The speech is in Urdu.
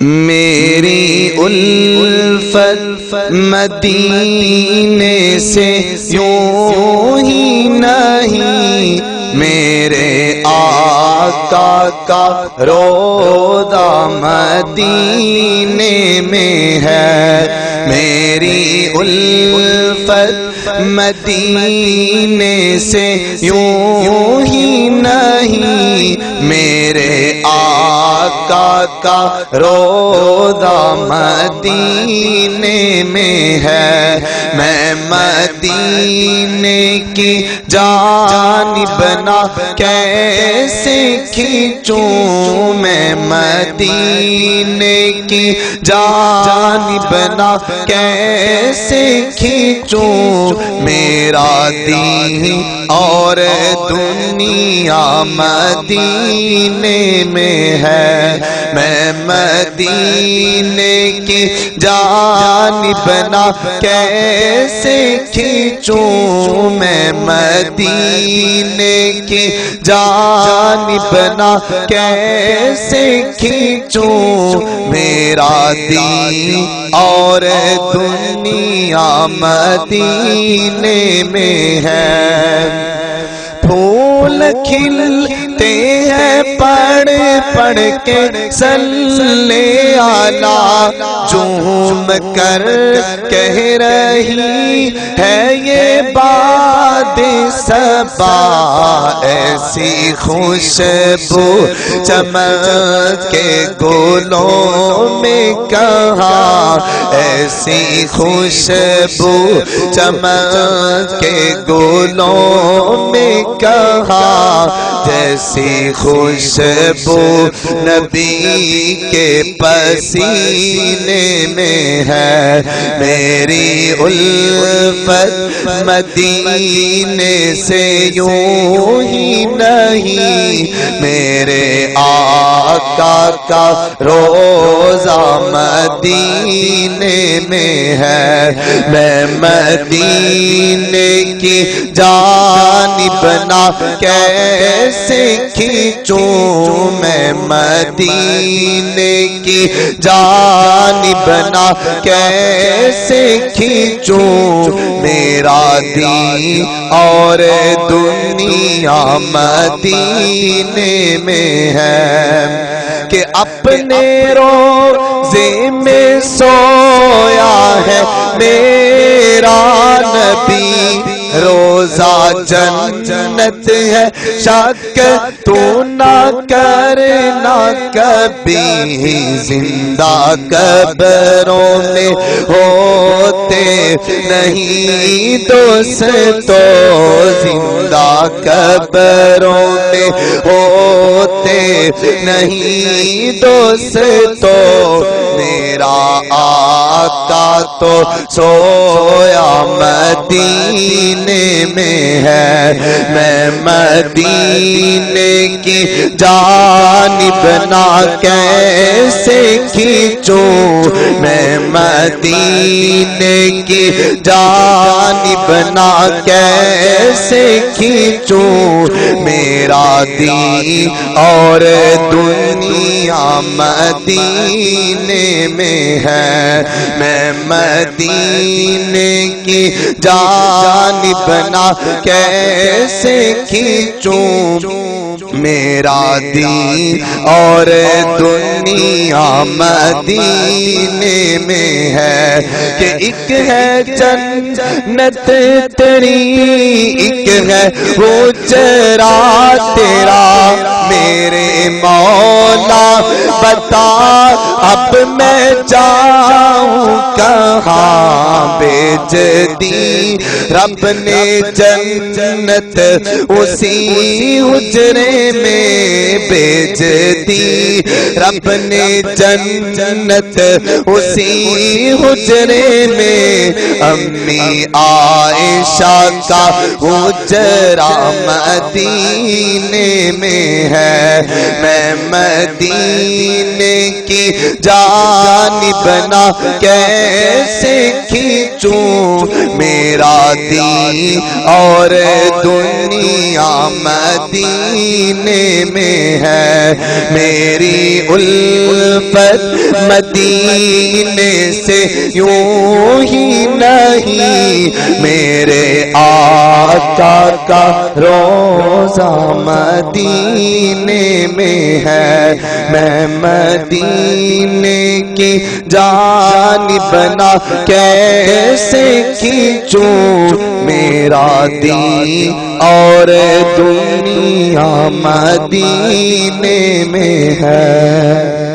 میری الفت مدینے سے یوں ہی نہیں، میرے آقا کا روضہ مدینے میں ہے۔ میری الفت مدینے سے یوں ہی نہیں، میرے آقا کا روضہ مدینے میں ہے۔ میں مدینے کی جانب نہ کیسے کھینچوں، میں مدینے کی جانب نہ کیسے کھینچوں، میرا دین اور دنیا مدینے میں ہے۔ میں مدینے کی جانب نہ کیسے کھینچوں، میں مدینے کی جانب نہ کیسے کھینچوں، میرا دین اور دنیا مدینے میں ہے۔ پھول کھلتے ہیں پڑھ پڑھ کے صلی اعلیٰ، جھوم کر کہہ رہی ہے یہ باد صبا، ایسی خوشبو چمک کے گلوں میں کہاں، ایسی خوشبو چمک کے گلوں میں کہاں، جیسی خوشبو نبی کے پسینے میں ہے۔ میری الفت مدینے سے یوں ہی نہیں، میرے آقا کا روضہ مدینے میں ہے۔ میں مدینے کی جانب نہ کیسے کھینچوں، میں مدینے کی جانب نہ کیسے کھینچوں، میرا دین اور دنیا مدینے میں ہے۔ کہ اپنے روضے میں سویا ہے میرا نبی، روضہ جنت ہے شک تو نہ کرنا کبھی، زندہ قبروں میں ہوتے نہیں دوستو، زندہ قبروں میں ہوتے نہیں دوستو، میرا آقا تو سویا مدینے میں ہے۔ میں مدینے کی جانب نہ کیسے کھینچوں، میں مدینے کی جانب نہ کیسے کھینچوں، میرا دین اور دنیا مدینے میں ہے۔ میں مدینے کی جانب نہ کیسے کھینچوں، میرا دین اور دنیا مدینے میں ہے۔ کہ ایک ہے جنت تیری، ایک ہے حجرا تیرا، میرے مولا بتا اب میں جاؤں کہاں، بھیج دی رب نے جنت اسی حجرے میں، بھیج دی رب نے جنت اسی حجرے میں، امی عائشہ کا حجرا مدینے میں ہے۔ میں مدینے کی جانب نہ کیسے کھینچوں، کھینچوں میرا دین اور دنیا مدینے میں ہے میری الفت مدینے سے یوں ہی نہیں میرے آقا کا روزہ مدینے میں ہے میں مدینے کی جانب نہ کیسے کھینچوں میرا دین اور دنیا مدینے میں ہے